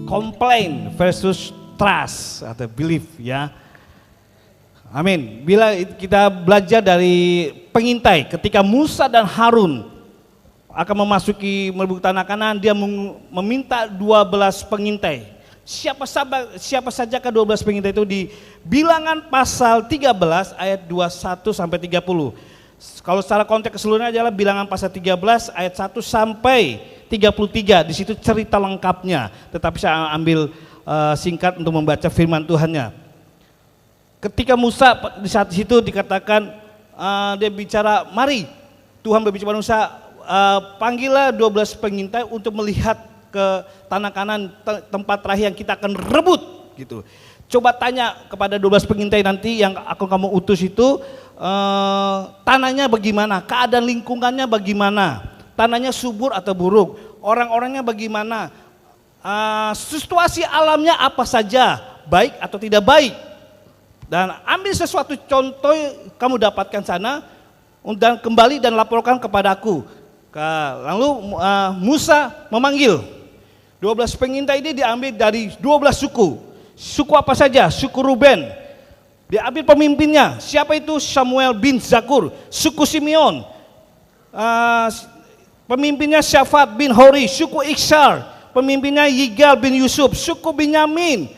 Complain versus trust atau belief ya. Amin. Bila kita belajar dari pengintai, ketika Musa dan Harun akan memasuki melebur tanah Kanaan, dia meminta 12 pengintai. Siapa saja ke 12 pengintai itu di Bilangan pasal 13 ayat 21 sampai 30. Kalau secara konteks keseluruhannya adalah Bilangan pasal 13 ayat 1 sampai 33. Di situ cerita lengkapnya. Tetapi saya ambil singkat untuk membaca firman Tuhannya. Ketika Musa di saat itu dikatakan dia bicara, mari Tuhan berbicara pada Musa, panggillah 12 pengintai untuk melihat ke tanah Kanaan, tempat terakhir yang kita akan rebut gitu. Coba tanya kepada 12 pengintai nanti yang akan kamu utus itu, tanahnya bagaimana, keadaan lingkungannya bagaimana, tanahnya subur atau buruk, orang-orangnya bagaimana, situasi alamnya apa saja, baik atau tidak baik. Dan ambil sesuatu contoh kamu dapatkan sana dan kembali dan laporkan kepadaku. Lalu Musa memanggil 12 pengintai ini, diambil dari 12 suku. Suku apa saja? Suku Ruben. Diambil pemimpinnya. Siapa itu? Samuel bin Zakur. Suku Simeon. Pemimpinnya Syafat bin Hori. Suku Iksar. Pemimpinnya Yigal bin Yusuf. Suku Binyamin.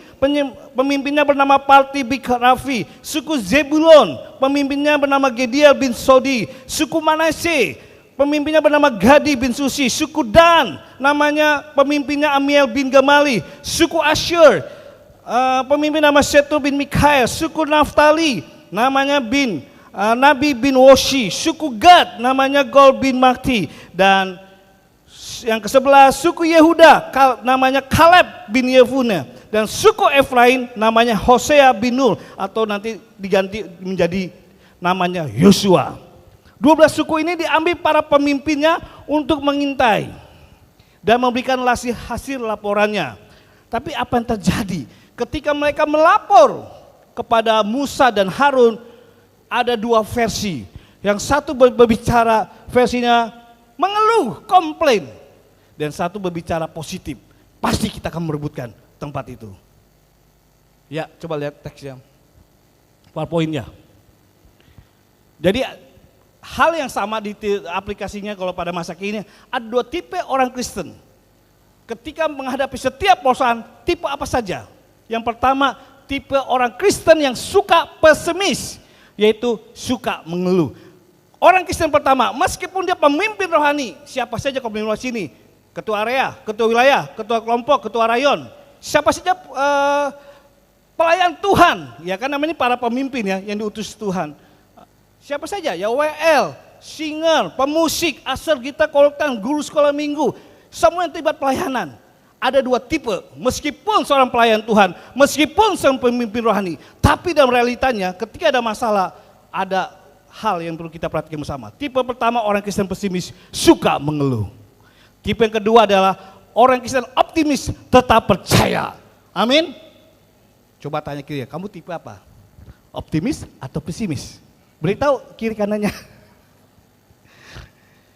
Pemimpinnya bernama Palti bin Rafi. Suku Zebulon, pemimpinnya bernama Gediel bin Sodi. Suku Manase, pemimpinnya bernama Gadi bin Susi. Suku Dan, namanya pemimpinnya Amiel bin Gamali. Suku Asyur, pemimpin nama Setur bin Mikael. Suku Naftali, namanya Nabi bin Woshi. Suku Gad, namanya Gol bin Makti. Dan yang ke-11 suku Yehuda, namanya Kaleb bin Yefune. Dan suku Efraim namanya Hosea bin Nun, atau nanti diganti menjadi namanya Yosua. 12 suku ini diambil para pemimpinnya untuk mengintai dan memberikan hasil laporannya. Tapi apa yang terjadi ketika mereka melapor kepada Musa dan Harun? Ada dua versi. Yang satu berbicara versinya mengeluh, komplain, dan satu berbicara positif. Pasti kita akan merebutkan tempat itu. Ya, coba lihat teksnya, PowerPoint-nya. Jadi hal yang sama di aplikasinya kalau pada masa kini, ada dua tipe orang Kristen. Ketika menghadapi setiap persoalan, tipe apa saja? Yang pertama, tipe orang Kristen yang suka pesimis, yaitu suka mengeluh. Orang Kristen pertama, meskipun dia pemimpin rohani, siapa saja pemimpin rohani sini, ketua area, ketua wilayah, ketua kelompok, ketua rayon, siapa saja pelayan Tuhan, ya kan namanya para pemimpin ya yang diutus Tuhan. Siapa saja, ya WL, singer, pemusik, asal gita, kolektan, guru sekolah minggu, semua yang terlibat pelayanan. Ada dua tipe, meskipun seorang pelayan Tuhan, meskipun seorang pemimpin rohani, tapi dalam realitanya ketika ada masalah, ada hal yang perlu kita perhatikan bersama. Tipe pertama orang Kristen pesimis, suka mengeluh. Tipe yang kedua adalah orang Kristen optimis, tetap percaya. Amin. Coba tanya kiri, kamu tipe apa? Optimis atau pesimis? Beritahu kiri kanannya.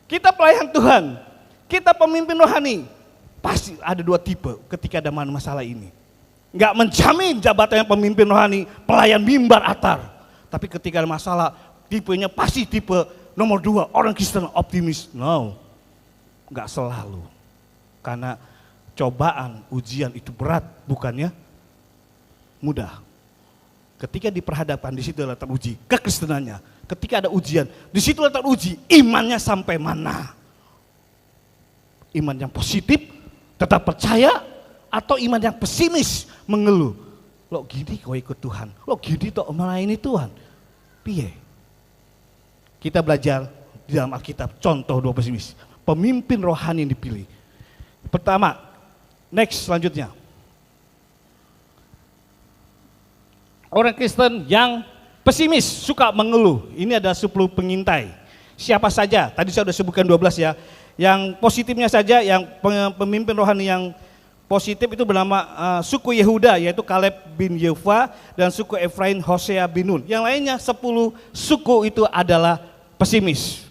Kita pelayan Tuhan, kita pemimpin rohani, pasti ada dua tipe ketika ada masalah ini. Enggak menjamin jabatan yang pemimpin rohani, pelayan mimbar atar. Tapi ketika ada masalah, tipenya pasti tipe nomor 2, orang Kristen optimis. No, enggak selalu. Karena cobaan, ujian itu berat, bukannya mudah. Ketika diperhadapkan, di situ letak uji kekristenannya. Ketika ada ujian, di situ letak uji imannya sampai mana. Iman yang positif, tetap percaya, atau iman yang pesimis, mengeluh. Lo gini kau ikut Tuhan, lo gini toh melayani Tuhan. Piye? Kita belajar di dalam Alkitab, contoh dua pesimis. Pemimpin rohani yang dipilih. Pertama, next selanjutnya. Orang Kristen yang pesimis, suka mengeluh. Ini ada 10 pengintai. Siapa saja? Tadi saya sudah sebutkan 12 ya. Yang positifnya saja, yang pemimpin rohani yang positif itu bernama suku Yehuda, yaitu Kaleb bin Yefa, dan suku Efraim Hosea bin Nun. Yang lainnya 10 suku itu adalah pesimis.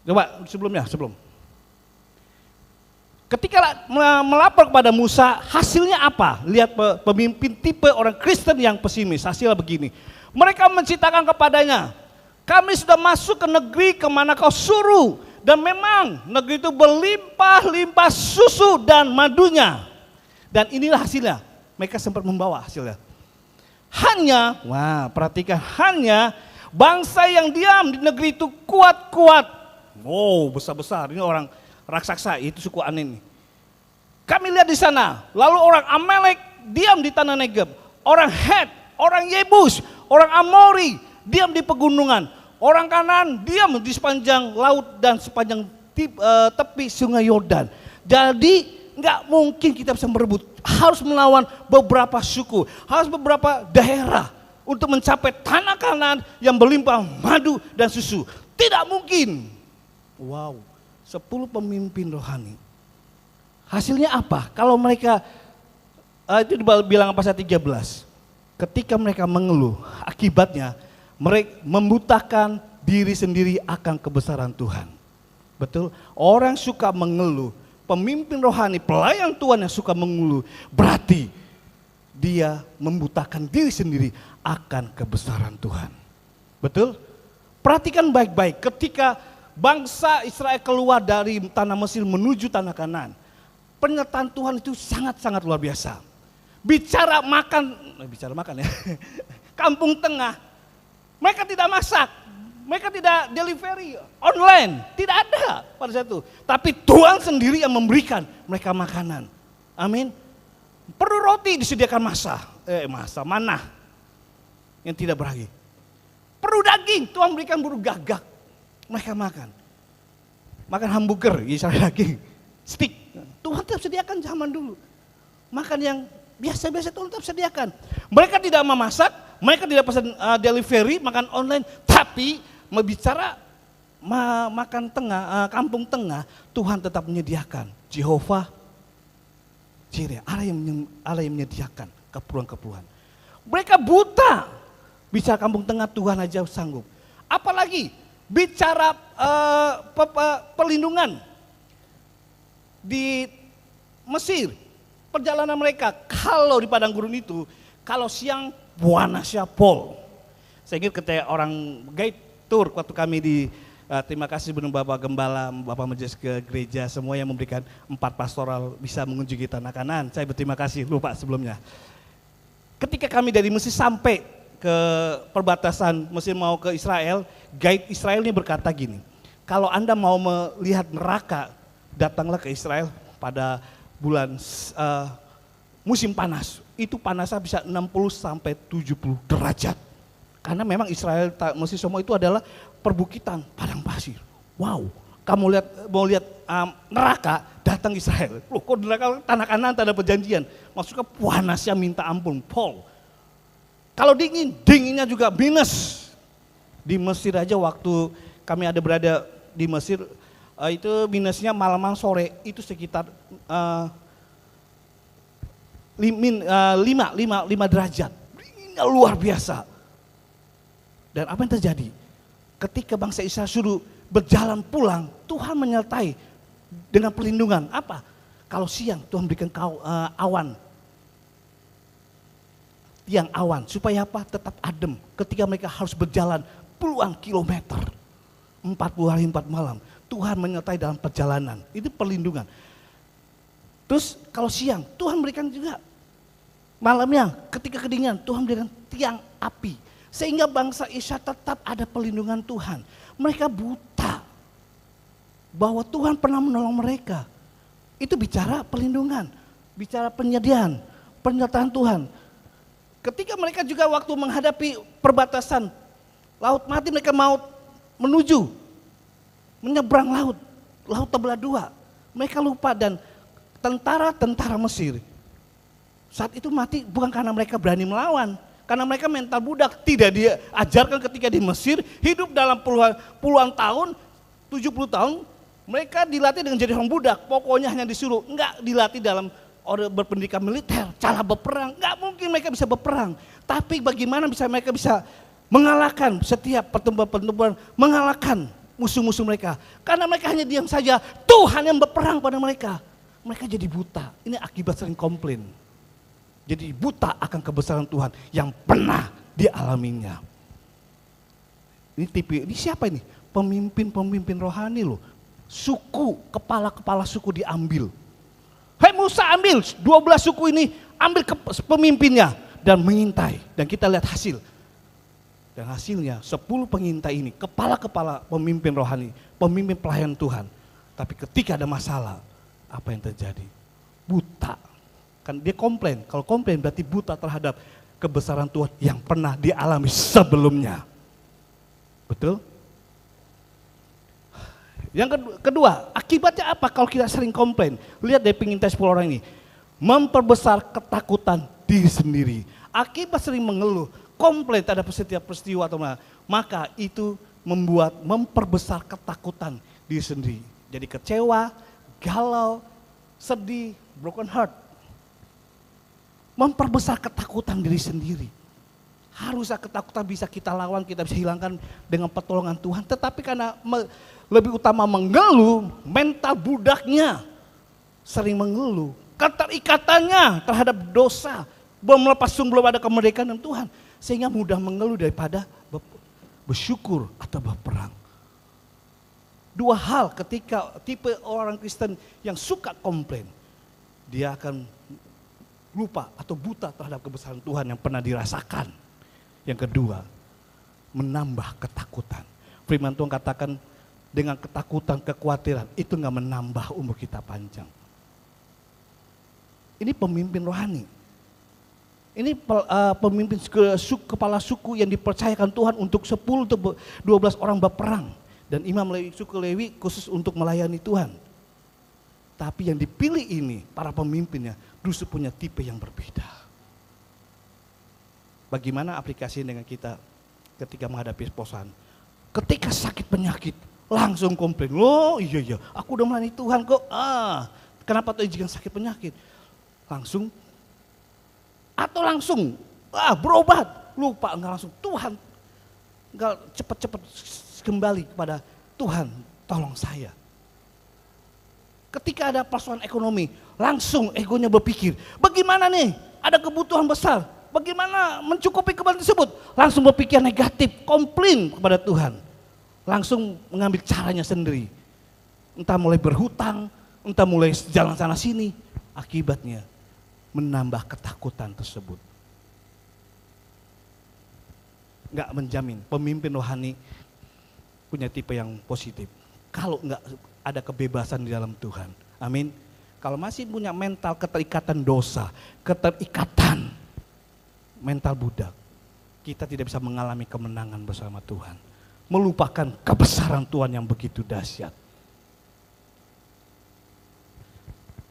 Coba sebelum. Ketika melapor kepada Musa, hasilnya apa? Lihat pemimpin tipe orang Kristen yang pesimis, hasilnya begini. Mereka menceritakan kepadanya, kami sudah masuk ke negeri kemana kau suruh. Dan memang negeri itu berlimpah-limpah susu dan madunya. Dan inilah hasilnya, mereka sempat membawa hasilnya. Hanya, wah perhatikan, hanya bangsa yang diam di negeri itu kuat-kuat. Wow, besar-besar, ini orang raksasa, itu suku An ini. Kami lihat di sana, lalu orang Amalek diam di tanah Negeb. Orang Het, orang Yebus, orang Amori diam di pegunungan. Orang Kanaan diam di sepanjang laut dan sepanjang tepi sungai Yordan. Jadi nggak mungkin kita bisa merebut, harus melawan beberapa suku, harus beberapa daerah untuk mencapai tanah Kanaan yang berlimpah madu dan susu. Tidak mungkin. Wow, 10 pemimpin rohani. Hasilnya apa? Kalau mereka, itu dibilang pasal 13. Ketika mereka mengeluh, akibatnya mereka membutakan diri sendiri akan kebesaran Tuhan. Betul? Orang suka mengeluh, pemimpin rohani, pelayan Tuhan yang suka mengeluh, berarti dia membutakan diri sendiri akan kebesaran Tuhan. Betul? Perhatikan baik-baik, ketika bangsa Israel keluar dari tanah Mesir menuju tanah Kanaan, penyertaan Tuhan itu sangat-sangat luar biasa. Bicara makan ya, Kampung Tengah, mereka tidak masak, mereka tidak delivery online, tidak ada pada saat itu. Tapi Tuhan sendiri yang memberikan mereka makanan. Amin. Perlu roti disediakan mana yang tidak beragi. Perlu daging, Tuhan berikan burung gagak, mereka makan. Makan hamburger, Israel daging, steak. Tuhan tetap sediakan zaman dulu. Makan yang biasa-biasa Tuhan tetap sediakan. Mereka tidak memasak, mereka tidak pesan delivery, makan online, tapi berbicara makan tengah, kampung tengah, Tuhan tetap menyediakan. Jehovah Jireh, Allah yang menyediakan keperluan-keperluan. Mereka buta, bicara kampung tengah Tuhan aja sanggup. Apalagi bicara perlindungan di Mesir, perjalanan mereka, kalau di padang gurun itu, kalau siang panasnya pol. Saya ingat ketika orang guide tour waktu kami di terima kasih sebelum Bapak Gembala, Bapak Majelis ke gereja, semua yang memberikan 4 pastoral bisa mengunjungi tanah Kanaan. Saya berterima kasih lupa sebelumnya. Ketika kami dari Mesir sampai ke perbatasan Mesir mau ke Israel, guide Israel ini berkata gini, kalau Anda mau melihat neraka, datanglah ke Israel pada bulan musim panas. Itu panasnya bisa 60 sampai 70 derajat. Karena memang Israel, Mesir semua itu adalah perbukitan, padang pasir. Wow, kamu mau lihat neraka, datang Israel. Loh, kok neraka tanah Kanaan tanda perjanjian. Maksudnya panasnya minta ampun, pol. Kalau dinginnya juga minus. Di Mesir aja waktu kami ada berada di Mesir, itu minusnya malam sore itu sekitar 5 derajat. Dinginnya luar biasa. Dan apa yang terjadi? Ketika bangsa Israel suruh berjalan pulang, Tuhan menyertai dengan perlindungan. Apa? Kalau siang Tuhan berikan awan. Tiang awan. Supaya apa? Tetap adem. Ketika mereka harus berjalan puluhan kilometer. 40 hari 4 malam. Tuhan menyertai dalam perjalanan. Itu perlindungan. Terus kalau siang, Tuhan berikan juga malamnya ketika kedinginan, Tuhan berikan tiang api. Sehingga bangsa Israel tetap ada perlindungan Tuhan. Mereka buta bahwa Tuhan pernah menolong mereka. Itu bicara perlindungan, bicara penyediaan, penyertaan Tuhan. Ketika mereka juga waktu menghadapi perbatasan laut mati, mereka mau menyeberang laut terbelah 2. Mereka lupa dan tentara Mesir saat itu mati bukan karena mereka berani melawan, karena mereka mental budak, tidak diajarkan ketika di Mesir, hidup dalam puluhan tahun, 70 tahun, mereka dilatih dengan jadi orang budak, pokoknya hanya disuruh, enggak dilatih dalam berpendidikan militer, cara berperang, enggak mungkin mereka bisa berperang, tapi bagaimana mereka bisa mengalahkan setiap pertempuran, mengalahkan musuh-musuh mereka, karena mereka hanya diam saja, Tuhan yang berperang pada mereka. Mereka jadi buta. Ini akibat sering komplain. Jadi buta akan kebesaran Tuhan yang pernah dialaminya. Ini siapa ini? Pemimpin-pemimpin rohani loh. Suku, kepala-kepala suku diambil. Hei Musa ambil 12 suku ini, ambil pemimpinnya dan mengintai. Dan kita lihat hasil. Dan hasilnya 10 pengintai ini, kepala-kepala pemimpin rohani, pemimpin pelayan Tuhan. Tapi ketika ada masalah, apa yang terjadi? Buta. Kan dia komplain, kalau komplain berarti buta terhadap kebesaran Tuhan yang pernah dialami sebelumnya. Betul? Yang kedua, akibatnya apa kalau kita sering komplain? Lihat dari pengintai 10 orang ini. Memperbesar ketakutan diri sendiri. Akibat sering mengeluh, komplain terhadap setiap peristiwa atau maka itu memperbesar ketakutan diri sendiri. Jadi kecewa, galau, sedih, broken heart. Memperbesar ketakutan diri sendiri. Harusnya ketakutan bisa kita lawan, kita bisa hilangkan dengan pertolongan Tuhan. Tetapi karena lebih utama mengeluh, mental budaknya sering mengeluh. Keterikatannya terhadap dosa, belum ada kemerdekaan dengan Tuhan. Sehingga mudah mengeluh daripada bersyukur atau berperang. Dua hal ketika tipe orang Kristen yang suka komplain, dia akan lupa atau buta terhadap kebesaran Tuhan yang pernah dirasakan. Yang kedua, menambah ketakutan. Firman Tuhan katakan dengan ketakutan, kekhawatiran itu gak menambah umur kita panjang. Ini pemimpin rohani. Ini pemimpin kepala suku yang dipercayakan Tuhan untuk 10 atau 12 orang berperang. Dan imam Lewi, suku Lewi khusus untuk melayani Tuhan. Tapi yang dipilih ini, para pemimpinnya justru punya tipe yang berbeda. Bagaimana aplikasi dengan kita ketika menghadapi persoalan? Ketika sakit penyakit, langsung komplain. Oh iya, aku udah melayani Tuhan kok. Kenapa tuh izinkan sakit penyakit? Langsung berobat, lupa enggak langsung Tuhan, enggak cepat-cepat kembali kepada Tuhan, tolong saya. Ketika ada persoalan ekonomi, langsung egonya berpikir, bagaimana nih, ada kebutuhan besar, bagaimana mencukupi kebutuhan tersebut, langsung berpikir negatif, komplain kepada Tuhan, langsung mengambil caranya sendiri, entah mulai berhutang, entah mulai jalan sana sini, akibatnya menambah ketakutan tersebut. Enggak menjamin pemimpin rohani punya tipe yang positif. Kalau enggak ada kebebasan di dalam Tuhan. Amin. Kalau masih punya mental keterikatan dosa, keterikatan mental budak, kita tidak bisa mengalami kemenangan bersama Tuhan. Melupakan kebesaran Tuhan yang begitu dahsyat.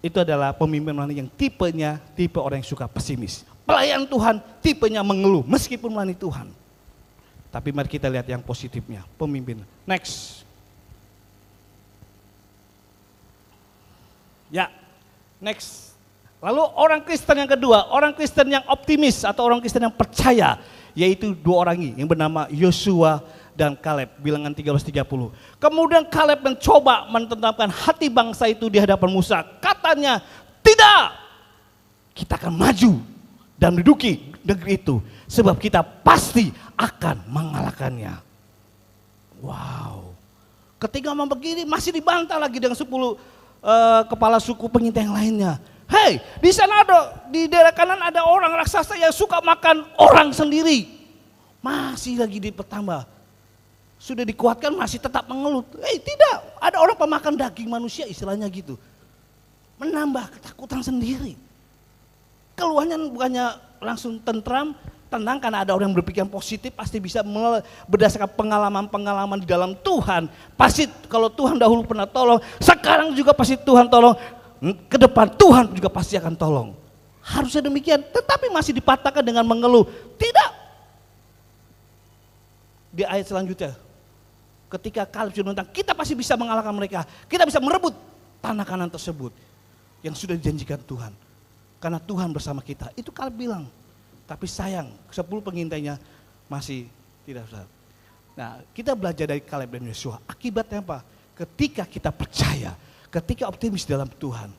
Itu adalah pemimpin rohani yang tipenya tipe orang yang suka pesimis. Pelayan Tuhan tipenya mengeluh meskipun melayani Tuhan. Tapi mari kita lihat yang positifnya, pemimpin. Next. Ya, next. Lalu orang Kristen yang kedua, orang Kristen yang optimis atau orang Kristen yang percaya, yaitu dua orang ini yang bernama Yosua dan Kaleb, Bilangan 13:30. Kemudian Kaleb mencoba menenangkan hati bangsa itu di hadapan Musa. Katanya, tidak, kita akan maju dan menduduki negeri itu, sebab kita pasti akan mengalahkannya. Wow. Ketika ngomong begini masih dibantah lagi dengan 10 kepala suku pengintai yang lainnya. Hei, di sana di daerah kanan ada orang raksasa yang suka makan orang sendiri. Masih lagi bertambah. Sudah dikuatkan masih tetap mengeluh. Tidak, ada orang pemakan daging manusia istilahnya gitu. Menambah ketakutan sendiri. Keluhannya bukannya langsung tenang karena ada orang yang berpikir positif, pasti bisa berdasarkan pengalaman-pengalaman di dalam Tuhan. Pasti kalau Tuhan dahulu pernah tolong, sekarang juga pasti Tuhan tolong, ke depan Tuhan juga pasti akan tolong. Harusnya demikian, tetapi masih dipatahkan dengan mengeluh. Tidak. Di ayat selanjutnya, ketika Kaleb sudah tentang kita pasti bisa mengalahkan mereka, kita bisa merebut tanah Kanaan tersebut yang sudah dijanjikan Tuhan. Karena Tuhan bersama kita, itu Kaleb bilang. Tapi sayang, 10 pengintainya masih tidak bisa. Nah, kita belajar dari Kaleb dan Yosua. Akibatnya apa? Ketika kita percaya, ketika optimis dalam Tuhan,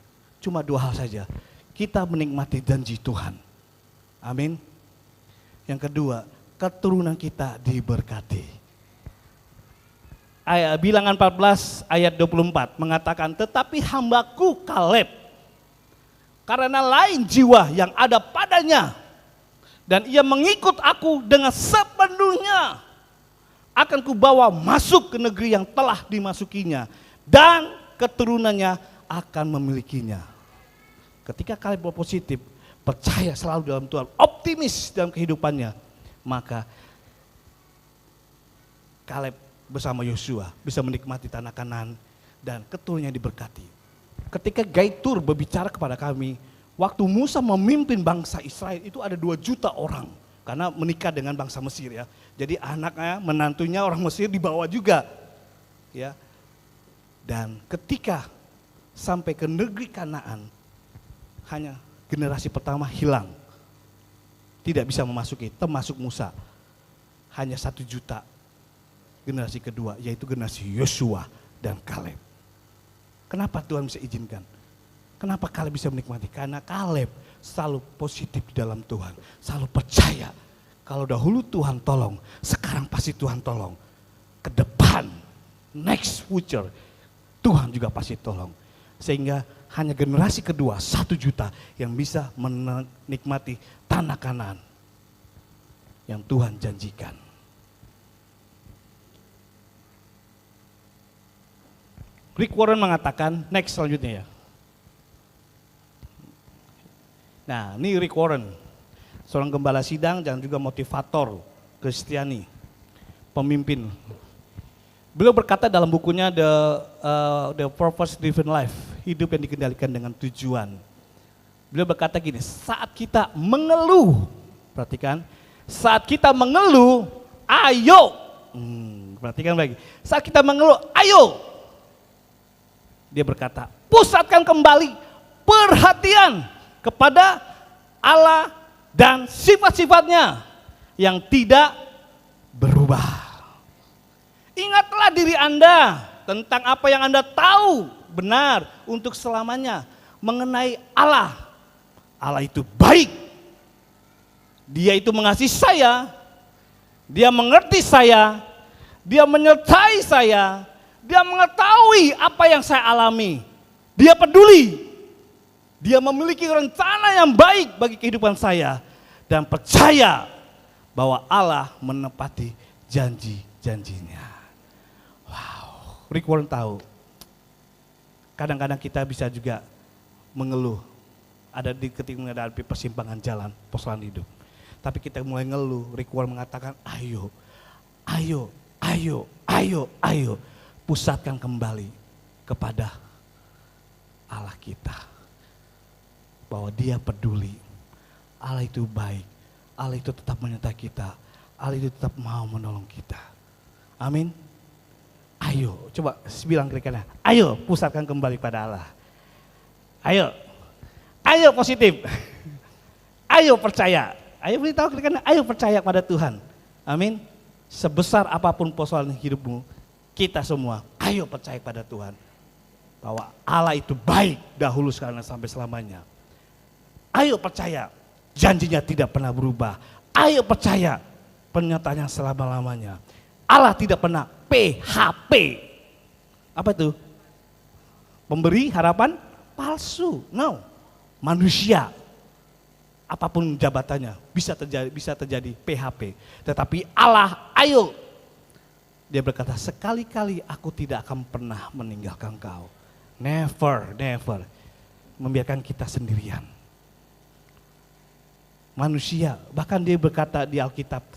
cuma 2 hal saja. Kita menikmati janji Tuhan. Amin. Yang kedua, keturunan kita diberkati. Bilangan 14 ayat 24 mengatakan, tetapi hambaku Kaleb, karena lain jiwa yang ada padanya, dan ia mengikut aku dengan sepenuhnya, akan kubawa masuk ke negeri yang telah dimasukinya, dan keturunannya akan memilikinya. Ketika Kaleb positif, percaya selalu dalam Tuhan, optimis dalam kehidupannya, maka Kaleb bersama Yosua bisa menikmati tanah Kanaan dan keturunannya diberkati. Ketika Gaitur berbicara kepada kami, waktu Musa memimpin bangsa Israel itu ada 2 juta orang. Karena menikah dengan bangsa Mesir ya. Jadi anaknya, menantunya orang Mesir dibawa juga. Ya. Dan ketika sampai ke negeri Kanaan, hanya generasi pertama hilang. Tidak bisa memasuki, termasuk Musa. Hanya 1 juta. Generasi kedua, yaitu generasi Yosua dan Kaleb. Kenapa Tuhan bisa izinkan? Kenapa Kaleb bisa menikmati? Karena Kaleb selalu positif di dalam Tuhan. Selalu percaya. Kalau dahulu Tuhan tolong, sekarang pasti Tuhan tolong. Ke depan, next future, Tuhan juga pasti tolong. Sehingga hanya generasi kedua, 1 juta yang bisa menikmati tanah Kanaan yang Tuhan janjikan. Rick Warren mengatakan, next selanjutnya ya. Nah, ini Rick Warren, seorang gembala sidang dan juga motivator Kristiani, pemimpin. Beliau berkata dalam bukunya The Purpose Driven Life, hidup yang dikendalikan dengan tujuan. Beliau berkata gini, saat kita mengeluh, perhatikan, saat kita mengeluh, ayo, perhatikan lagi, saat kita mengeluh, ayo. Dia berkata, pusatkan kembali perhatian kepada Allah dan sifat-sifatnya yang tidak berubah. Ingatlah diri Anda tentang apa yang Anda tahu benar untuk selamanya mengenai Allah. Allah itu baik. Dia itu mengasihi saya. Dia mengerti saya. Dia menyertai saya. Dia mengetahui apa yang saya alami. Dia peduli. Dia memiliki rencana yang baik bagi kehidupan saya. Dan percaya bahwa Allah menepati janji-janjinya. Wow, Rick Warren tahu. Kadang-kadang kita bisa juga mengeluh. Ada ketika menghadapi persimpangan jalan, persoalan hidup. Tapi kita mulai ngeluh, Rick Warren mengatakan, ayo, ayo, ayo, ayo, ayo. Pusatkan kembali kepada Allah kita. Bahwa Dia peduli. Allah itu baik. Allah itu tetap menyertai kita. Allah itu tetap mau menolong kita. Amin. Ayo, coba bilang kira-kira. Ayo, pusatkan kembali pada Allah. Ayo. Ayo positif. Ayo percaya. Ayo beritahu kira-kira, ayo percaya pada Tuhan. Amin. Sebesar apapun persoalan hidupmu, kita semua, ayo percaya pada Tuhan. Bahwa Allah itu baik dahulu sekarang sampai selamanya. Ayo percaya, janjinya tidak pernah berubah. Ayo percaya, pernyataannya selama-lamanya. Allah tidak pernah PHP. Apa itu? Pemberi harapan palsu. No, manusia. Apapun jabatannya bisa terjadi PHP. Tetapi Allah, ayo. Dia berkata, sekali-kali aku tidak akan pernah meninggalkan kau. Never, never. Membiarkan kita sendirian. Manusia, bahkan dia berkata di Alkitab,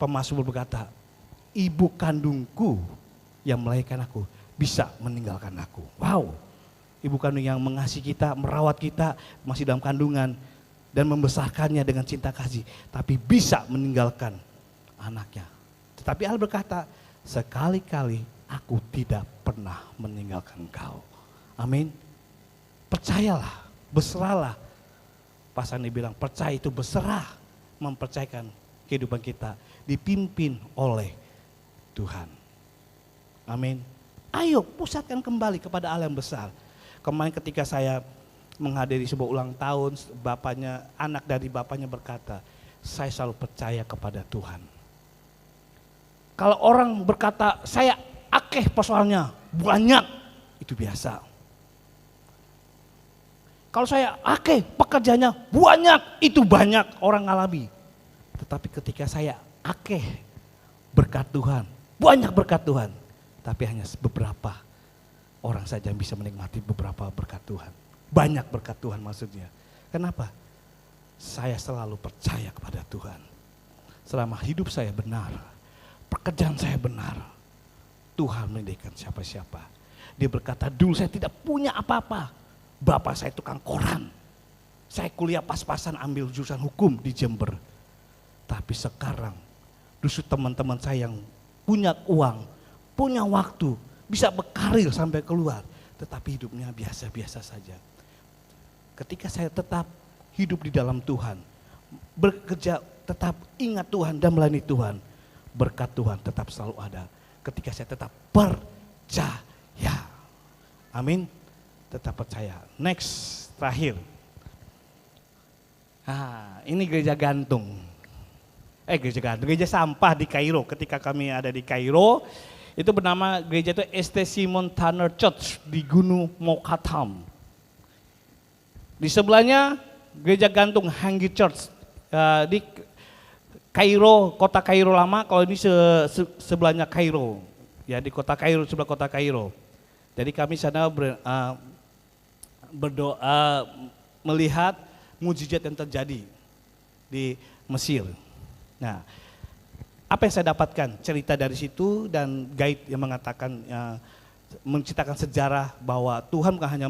Pemazmur berkata, ibu kandungku yang melahirkan aku bisa meninggalkan aku. Wow, ibu kandung yang mengasihi kita, merawat kita, masih dalam kandungan, dan membesarkannya dengan cinta kasih, tapi bisa meninggalkan anaknya. Tetapi Allah berkata, sekali-kali aku tidak pernah meninggalkan kau. Amin. Percayalah, berserahlah. Pas Andi bilang percaya itu berserah, mempercayakan kehidupan kita dipimpin oleh Tuhan. Amin. Ayo pusatkan kembali kepada Allah yang besar. Kemarin ketika saya menghadiri sebuah ulang tahun, anak dari bapaknya berkata, saya selalu percaya kepada Tuhan. Kalau orang berkata, saya akeh persoalannya, banyak, itu biasa. Kalau saya akeh pekerjaannya, banyak, itu banyak orang alami. Tetapi ketika saya akeh berkat Tuhan, banyak berkat Tuhan, tapi hanya beberapa orang saja yang bisa menikmati beberapa berkat Tuhan. Banyak berkat Tuhan maksudnya. Kenapa? Saya selalu percaya kepada Tuhan. Selama hidup saya benar, pekerjaan saya benar, Tuhan mendidikan siapa-siapa. Dia berkata, dulu saya tidak punya apa-apa. Bapak saya tukang koran. Saya kuliah pas-pasan ambil jurusan hukum di Jember. Tapi sekarang, justru teman-teman saya yang punya uang, punya waktu, bisa berkarir sampai keluar. Tetapi hidupnya biasa-biasa saja. Ketika saya tetap hidup di dalam Tuhan, bekerja tetap ingat Tuhan dan melayani Tuhan, berkat Tuhan tetap selalu ada. Ketika saya tetap percaya, amin, tetap percaya. Next, terakhir. Ini gereja gantung. Gereja sampah di Kairo. Ketika kami ada di Kairo, itu bernama gereja itu St. Simon Tanner Church di Gunung Mokhatam. Di sebelahnya gereja gantung Hangi Church di Kairo, kota Kairo lama. Kalau ini sebelahnya Kairo, ya di kota Kairo, sebelah kota Kairo. Jadi kami sana berdoa melihat mujizat yang terjadi di Mesir. Nah, apa yang saya dapatkan cerita dari situ dan guide yang mengatakan menceritakan sejarah bahwa Tuhan bukan hanya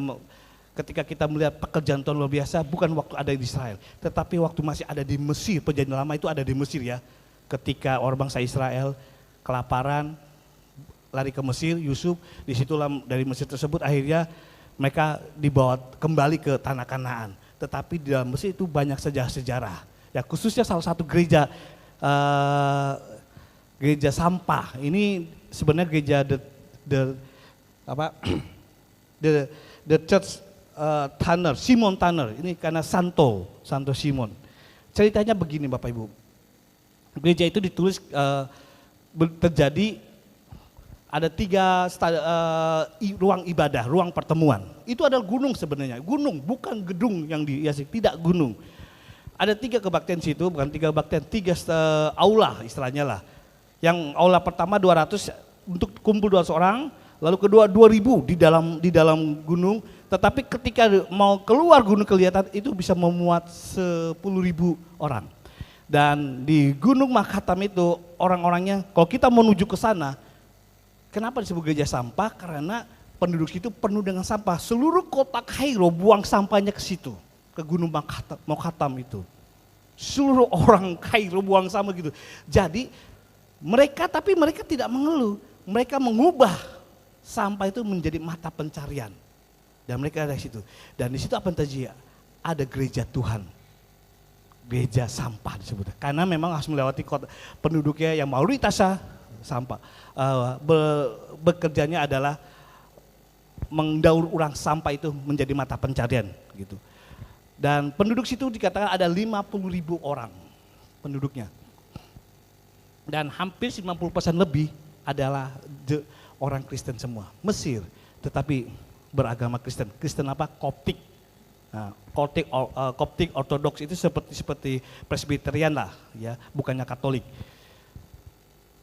ketika kita melihat pekerjaan Tuhan luar biasa, bukan waktu ada di Israel, tetapi waktu masih ada di Mesir. Perjanjian lama itu ada di Mesir ya. Ketika orang bangsa Israel kelaparan, lari ke Mesir, Yusuf, disitulah dari Mesir tersebut akhirnya mereka dibawa kembali ke tanah Kanaan. Tetapi di dalam Mesir itu banyak sejarah-sejarah. Ya khususnya salah satu gereja gereja sampah. Ini sebenarnya gereja the Church Tanner, Simon Tanner. Ini karena Santo Simon. Ceritanya begini Bapak Ibu. Gereja itu ditulis terjadi ada 3 ruang ibadah, ruang pertemuan. Itu adalah gunung sebenarnya, gunung bukan gedung yang dihiasi, tidak gunung. Ada 3 kebaktian situ, bukan 3 kebaktian, 3 aula istilahnya lah. Yang aula pertama 200 untuk kumpul 200 orang, lalu kedua 2000 di dalam gunung. Tetapi ketika mau keluar gunung kelihatan itu bisa memuat 10.000 orang. Dan di Gunung Mokhatam itu orang-orangnya, kalau kita menuju ke sana, kenapa disebut gereja sampah? Karena penduduk itu penuh dengan sampah. Seluruh kota Kairo buang sampahnya ke situ, ke Gunung Mokhatam itu. Seluruh orang Kairo buang sampah gitu. Jadi mereka tidak mengeluh, mereka mengubah sampah itu menjadi mata pencarian. Dan mereka ada di situ. Dan di situ apa yang terjadi? Ada gereja Tuhan. Gereja sampah disebut. Karena memang harus melewati kota penduduknya yang mayoritasnya sampah. Bekerjanya adalah mendaur ulang sampah itu menjadi mata pencarian gitu. Dan penduduk situ dikatakan ada 50.000 orang penduduknya. Dan hampir 90% lebih adalah orang Kristen semua. Mesir, tetapi beragama Kristen. Kristen apa? Koptik. Nah, Koptik Ortodoks itu seperti Presbyterian lah, ya, bukannya Katolik.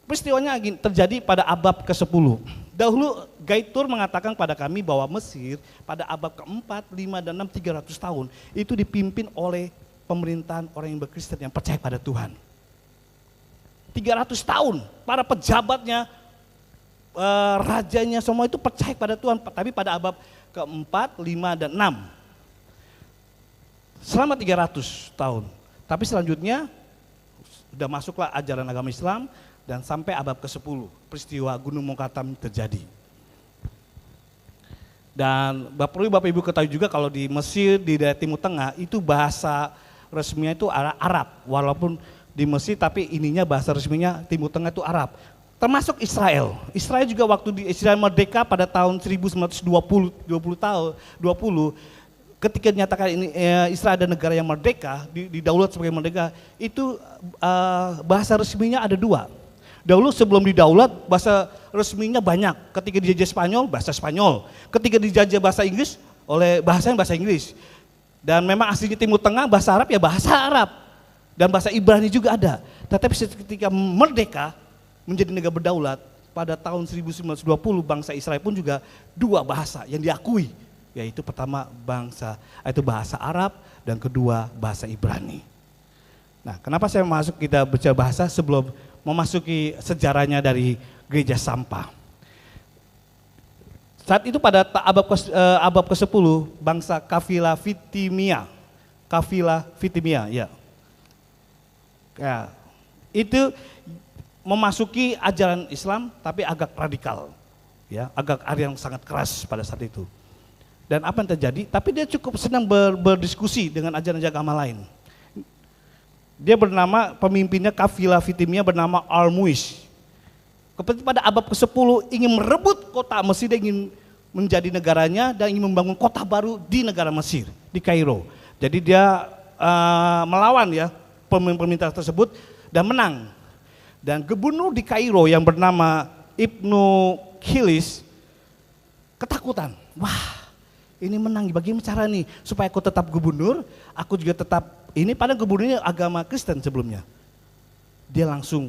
Peristiwanya terjadi pada abad ke-10. Dahulu guide tour mengatakan pada kami bahwa Mesir pada abad ke-4, 5, dan 6, 300 tahun itu dipimpin oleh pemerintahan orang yang berkristen yang percaya pada Tuhan. 300 tahun para pejabatnya, rajanya semua itu percaya pada Tuhan, tapi pada abad ke-4, 5, dan 6. Selama 300 tahun. Tapi selanjutnya sudah masuklah ajaran agama Islam dan sampai abad ke-10 peristiwa Gunung Mokhatam terjadi. Dan Bapak Ibu ketahui juga kalau di Mesir, di daerah Timur Tengah itu bahasa resminya itu Arab. Walaupun di Mesir tapi ininya bahasa resminya Timur Tengah itu Arab. Termasuk Israel. Israel juga waktu di Israel merdeka pada tahun 1920, ketika dinyatakan ini Israel ada negara yang merdeka, didaulat sebagai merdeka, itu bahasa resminya ada dua. Dahulu sebelum didaulat bahasa resminya banyak. Ketika dijajah Spanyol, bahasa Spanyol. Ketika dijajah bahasa Inggris, oleh bahasa Inggris. Dan memang aslinya Timur Tengah, bahasa Arab ya bahasa Arab. Dan bahasa Ibrani juga ada. Tetapi ketika merdeka menjadi negara berdaulat, pada tahun 1920 bangsa Israel pun juga dua bahasa yang diakui. Yaitu pertama bahasa Arab dan kedua bahasa Ibrani. Nah, kenapa saya kita bicara bahasa sebelum memasuki sejarahnya dari gereja sampah. Saat itu pada abad ke-10 bangsa Kafilah Fitimia, ya. Ya, itu memasuki ajaran Islam tapi agak radikal, ya, agak yang sangat keras pada saat itu. Dan apa yang terjadi? Tapi dia cukup senang berdiskusi dengan ajaran agama lain. Dia pemimpinnya Kafilah Fitimia bernama Al-Muiz. Pada abad ke-10 ingin merebut kota Mesir, dia ingin menjadi negaranya dan ingin membangun kota baru di negara Mesir, di Kairo. Jadi dia melawan ya pemerintah tersebut dan menang. Dan gubernur di Kairo yang bernama Ibnu Khilis ketakutan. Wah, ini menang, bagaimana cara nih supaya aku tetap gubernur, aku juga tetap ini, pada gubernurnya agama Kristen sebelumnya. Dia langsung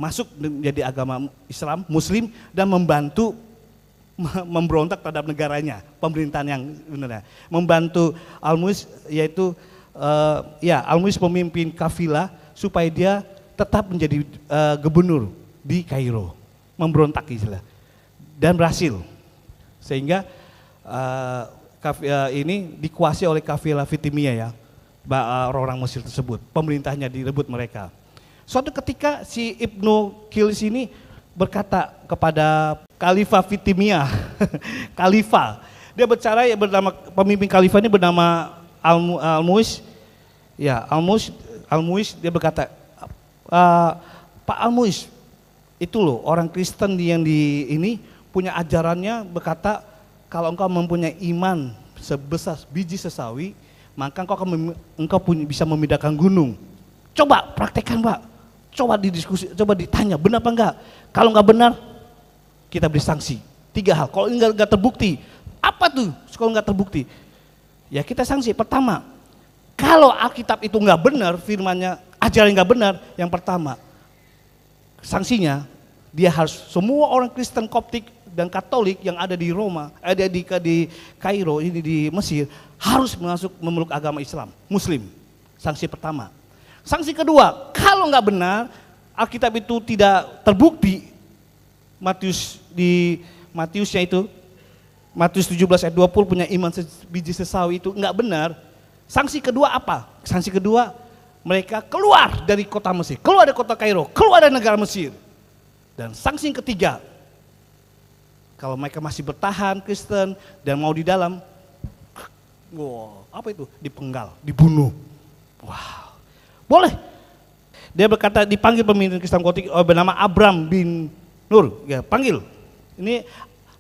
masuk menjadi agama Islam, Muslim, dan membantu memberontak terhadap negaranya, pemerintahan yang benar. Membantu Al-Muiz, yaitu Al-Muiz pemimpin kafilah supaya dia tetap menjadi gubernur di Kairo, memberontak istilah. Dan berhasil. Sehingga ini dikuasai oleh Kafilah Fitimia ya. Orang Mesir tersebut, pemerintahnya direbut mereka. Suatu ketika si Ibnu Khilis ini berkata kepada Khalifah Fitimia, Khalifah, dia bicara ya bernama pemimpin Khalifah ini bernama Al-Muiz, ya Al-Muiz dia berkata, Pak Al-Muiz, itu loh orang Kristen yang di ini punya ajarannya berkata kalau engkau mempunyai iman sebesar biji sesawi, maka engkau bisa memindahkan gunung. Coba praktekkan Pak, coba didiskusi, coba ditanya benar apa enggak. Kalau enggak benar, kita beri sanksi. 3 hal, kalau enggak terbukti, apa tuh kalau enggak terbukti? Ya kita sanksi, pertama, kalau Alkitab itu enggak benar, firmannya, ajaran enggak benar, yang pertama, sanksinya, dia harus semua orang Kristen Koptik dan Katolik yang ada di Roma, ada di Kairo, ini di Mesir, harus memeluk agama Islam, Muslim. Sanksi pertama. Sanksi kedua, kalau nggak benar, Alkitab itu tidak terbukti, Matiusnya itu, Matius 17 ayat 20 punya iman biji sesawi itu nggak benar. Sanksi kedua apa? Sanksi kedua, mereka keluar dari kota Mesir, keluar dari kota Kairo, keluar dari negara Mesir. Dan sanksi yang ketiga, kalau mereka masih bertahan Kristen dan mau di dalam, wow, apa itu? Dipenggal, dibunuh. Wow, boleh. Dia berkata dipanggil pemimpin Kristen Koptik bernama Abram bin Nur, ya panggil. Ini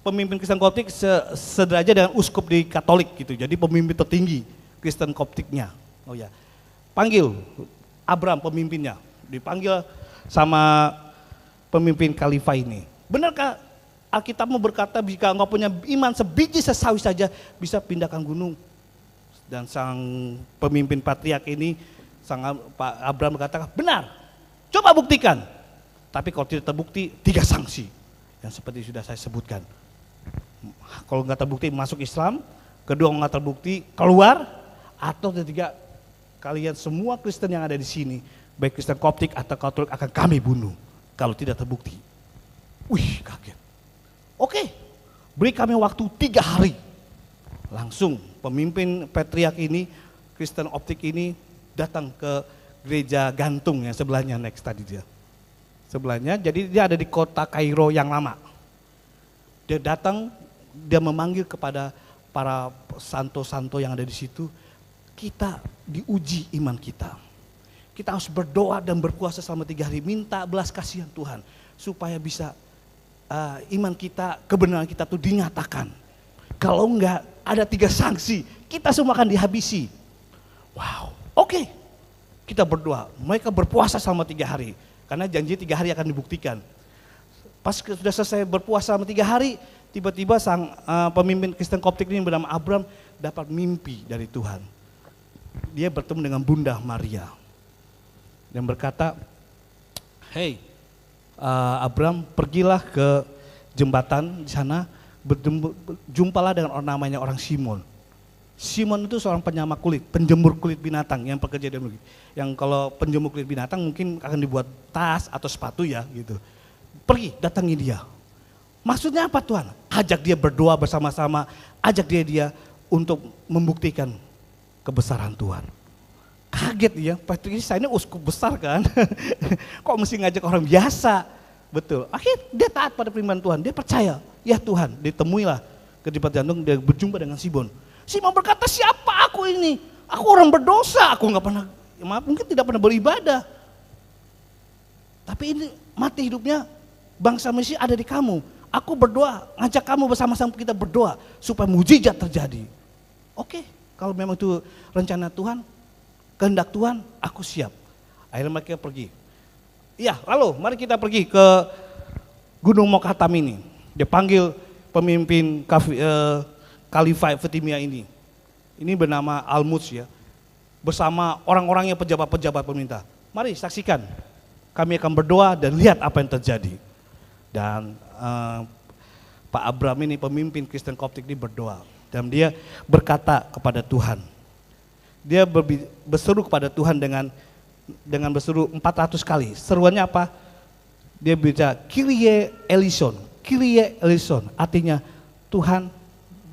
pemimpin Kristen Koptik sederajat dengan uskup di Katolik gitu. Jadi pemimpin tertinggi Kristen Koptiknya. Oh ya, panggil Abram pemimpinnya. Dipanggil sama pemimpin Khalifah ini. Benarkah Alkitabmu berkata jika engkau punya iman sebiji sesawi saja bisa pindahkan gunung? Dan sang pemimpin patriark ini, Pak Abraham berkata, benar, coba buktikan. Tapi kalau tidak terbukti, 3 sanksi yang seperti sudah saya sebutkan. Kalau nggak terbukti masuk Islam, kedua nggak terbukti keluar, atau ketiga kalian semua Kristen yang ada di sini, baik Kristen Koptik atau Katolik akan kami bunuh kalau tidak terbukti. Wih, kaget. Oke, beri kami waktu 3 hari. Langsung pemimpin patriark ini, Kristen Koptik ini datang ke gereja gantung yang sebelahnya, next tadi dia. Sebelahnya, jadi dia ada di kota Kairo yang lama. Dia datang, dia memanggil kepada para santo-santo yang ada di situ, kita diuji iman kita. Kita harus berdoa dan berpuasa selama 3 hari, minta belas kasihan Tuhan, supaya bisa iman kita, kebenaran kita tuh dinyatakan. Kalau enggak, ada 3 sanksi, kita semua akan dihabisi. Wow, oke. Kita berdoa, mereka berpuasa selama 3 hari. Karena janji 3 hari akan dibuktikan. Pas sudah selesai berpuasa selama 3 hari, tiba-tiba sang pemimpin Kristen Koptik ini bernama Abram dapat mimpi dari Tuhan. Dia bertemu dengan Bunda Maria. Dan berkata, "Hei, Abram, pergilah ke jembatan di sana, jumpalah dengan orang namanya orang Simon. Simon itu seorang penyama kulit, penjemur kulit binatang yang pekerja di negeri. Yang kalau penjemur kulit binatang mungkin akan dibuat tas atau sepatu ya gitu. Pergi, datangi dia. Maksudnya apa Tuhan? Ajak dia berdoa bersama-sama, ajak dia untuk membuktikan kebesaran Tuhan." Kaget ya, Patrick saya ini uskup besar kan, kok mesti ngajak orang biasa? Betul, akhirnya dia taat pada firman Tuhan, dia percaya, ya Tuhan, ditemuilah ke depan jantung, dia berjumpa dengan Simon. Simon berkata, siapa aku ini? Aku orang berdosa, aku nggak pernah, mungkin tidak pernah beribadah. Tapi ini mati hidupnya bangsa Mesir ada di kamu. Aku berdoa, ngajak kamu bersama-sama kita berdoa supaya mujizat terjadi. Oke, kalau memang itu rencana Tuhan, kehendak Tuhan, aku siap. Akhirnya mereka pergi. Iya, lalu mari kita pergi ke Gunung Mokhatam ini. Dia panggil pemimpin Khalifah Fatimiyah ini. Ini bernama Al-Muts ya. Bersama orang-orangnya pejabat-pejabat pemerintah. Mari saksikan. Kami akan berdoa dan lihat apa yang terjadi. Dan Pak Abram ini pemimpin Kristen Koptik ini berdoa. Dan dia berkata kepada Tuhan. Dia berseru kepada Tuhan dengan berseru 400 kali. Seruannya apa? Dia bicara Kyrie eleison. Kyrie eleison artinya Tuhan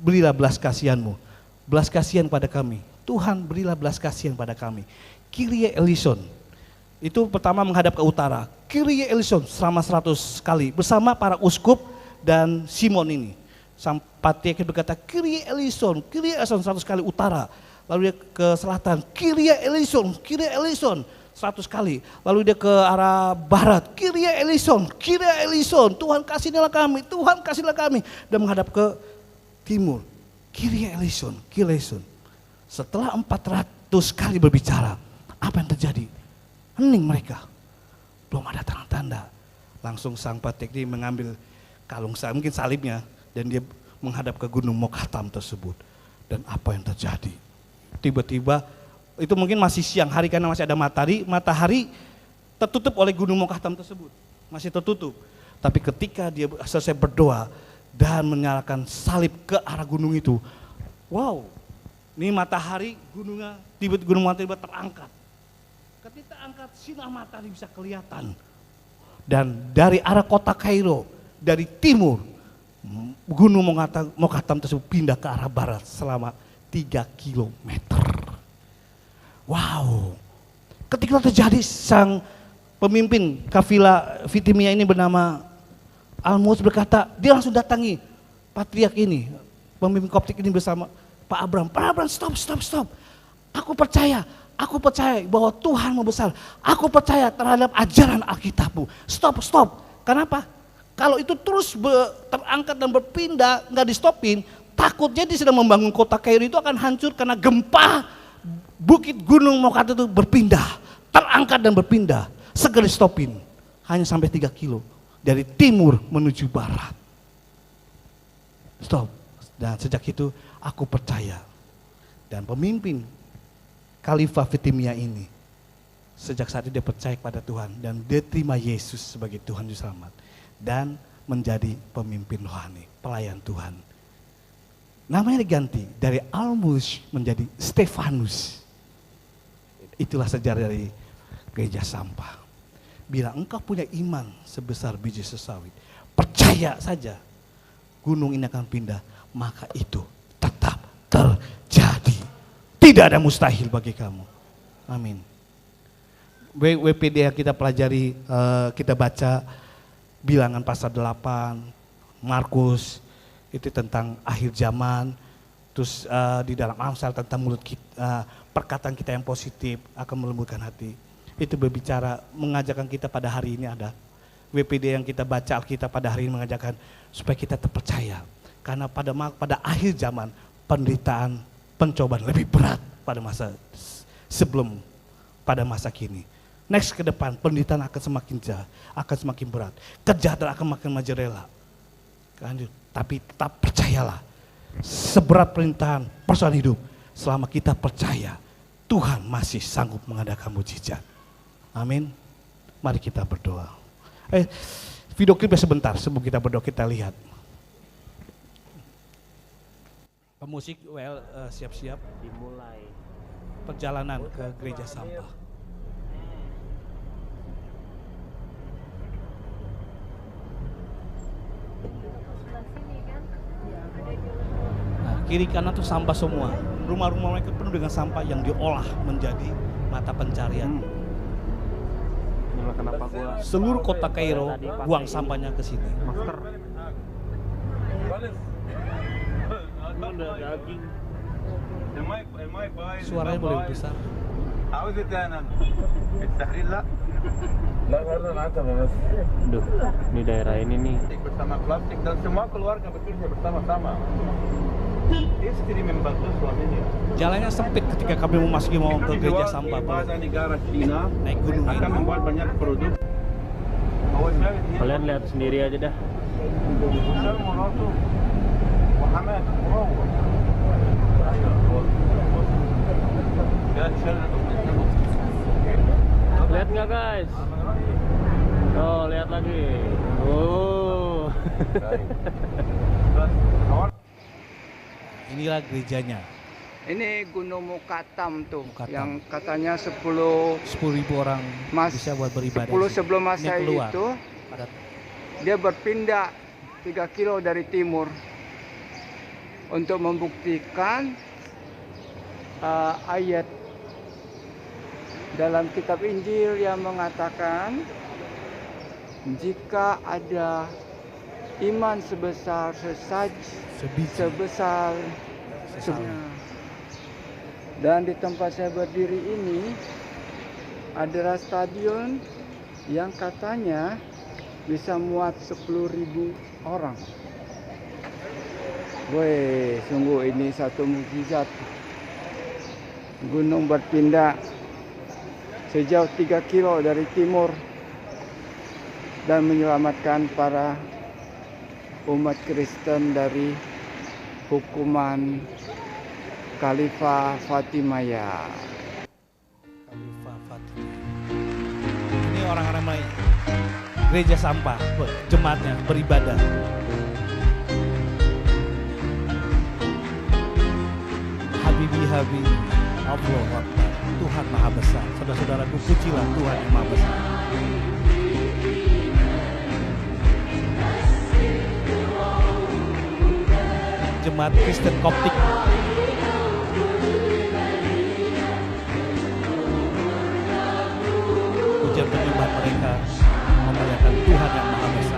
berilah belas kasihan-Mu. Belas kasihan pada kami. Tuhan berilah belas kasihan pada kami. Kyrie eleison. Itu pertama menghadap ke utara. Kyrie eleison selama 100 kali bersama para uskup dan Simon ini. Sang patriark berkata Kyrie eleison 100 kali utara. Lalu dia ke selatan, Kyrie eleison 100 kali. Lalu dia ke arah barat, Kyrie eleison, Tuhan kasihlah kami, Tuhan kasihlah kami. Dan menghadap ke timur, Kyrie eleison. Setelah 400 kali berbicara, apa yang terjadi? Hening mereka, belum ada tanda-tanda. Langsung sang patriark ini mengambil kalung mungkin salibnya, dan dia menghadap ke Gunung Mokhatam tersebut. Dan apa yang terjadi? Tiba-tiba, itu mungkin masih siang hari karena masih ada matahari tertutup oleh Gunung Mokhatam tersebut, masih tertutup. Tapi ketika dia selesai berdoa dan menyalakan salib ke arah gunung itu, wow, ini matahari Gunung Mokhatam tiba terangkat. Ketika angkat sinar matahari bisa kelihatan. Dan dari arah kota Kairo, dari timur, Gunung Mokhatam tersebut pindah ke arah barat selama 3 kilometer. Wow. Ketika terjadi, sang pemimpin kafilah Fatimiyah ini bernama Al-Muts berkata, dia langsung datangi patriark ini, pemimpin Koptik ini bersama Pak Abram. Pak Abram, stop. Aku percaya bahwa Tuhan mau besar. Aku percaya terhadap ajaran Alkitab-Mu. Stop. Kenapa? Kalau itu terus terangkat dan berpindah, nggak di-stopin, takutnya dia sedang membangun kota Kairo itu akan hancur karena gempa bukit Gunung Mokhatam itu berpindah, terangkat dan berpindah. Segera stopin, hanya sampai 3 kilo dari timur menuju barat. Stop. Dan sejak itu aku percaya. Dan pemimpin Khalifah Fatimiyah ini, sejak saat itu dia percaya kepada Tuhan dan dia terima Yesus sebagai Tuhan Juru Selamat dan menjadi pemimpin rohani, pelayan Tuhan. Namanya diganti dari Al-Muts menjadi Stefanus. Itulah sejarah dari gereja sampah. Bila engkau punya iman sebesar biji sesawit, percaya saja gunung ini akan pindah, maka itu tetap terjadi. Tidak ada mustahil bagi kamu. Amin. WPD yang kita pelajari, kita baca Bilangan pasal 8, Markus, itu tentang akhir zaman. Terus di dalam Amsal tentang mulut kita, perkataan kita yang positif akan melembutkan hati. Itu berbicara, mengajarkan kita pada hari ini ada. WPD yang kita baca Alkitab pada hari ini mengajarkan supaya kita terpercaya. Karena pada akhir zaman penderitaan, pencobaan lebih berat pada masa sebelum pada masa kini. Next ke depan penderitaan akan semakin jahat, akan semakin berat. Kejahatan akan makin menjelela. Tapi tetap percayalah, seberat perintahan persoalan hidup, selama kita percaya, Tuhan masih sanggup mengadakan mujizat. Amin. Mari kita berdoa. Video klipnya sebentar sebelum kita berdoa, kita lihat. Pemusik siap-siap Dimulai. perjalanan ke gereja sampah. Nah, kiri kanan tuh sampah semua. Rumah-rumah mereka penuh dengan sampah yang diolah menjadi mata pencarian. Inilah kenapa gua Seluruh kota Kairo buang sampahnya ke sini. masker. Udah daging. Suaranya boleh lebih besar. عاوز ايه تاني؟ التحرير لا لا برضه العتبة بس Duh, ini daerah ini nih. bersama plastik dan semua keluarga bekerja bersama-sama. Istri membantu suaminya. Jalannya sempit ketika kami memasuki mau ke gereja sampah. Bahasa negara Cina Naik gunung akan ini. membuat banyak produk. Kalian lihat sendiri aja dah. Muhammad, Lihat nggak guys? Oh, lihat lagi. Oh. Inilah gerejanya. Ini Gunung Mukatam tuh, Mukatam. yang katanya 10 10.000 orang bisa buat beribadah. 10 sebelum Ini Masehi keluar. itu Pada dia berpindah 3 kilo dari timur untuk membuktikan ayat dalam kitab Injil yang mengatakan jika ada iman sebesar sebiji. sebesar dan di tempat saya berdiri ini adalah stadion yang katanya bisa muat 10.000 orang. Woi, sungguh ini satu mukjizat. Gunung berpindah sejauh 3 kilo dari timur dan menyelamatkan para umat Kristen dari hukuman Khalifah Fatimiyah. Khalifah Fatimiyah. Ini orang-orang mulai gereja sampah, jemaatnya beribadah. Habibi, Allahu Akbar. Tuhan Maha Besar. Saudara-saudaraku, pujilah Tuhan yang Maha Besar. Jemaat Kristen Koptik. Pujian penyembahan mereka memuliakan Tuhan yang Maha Besar.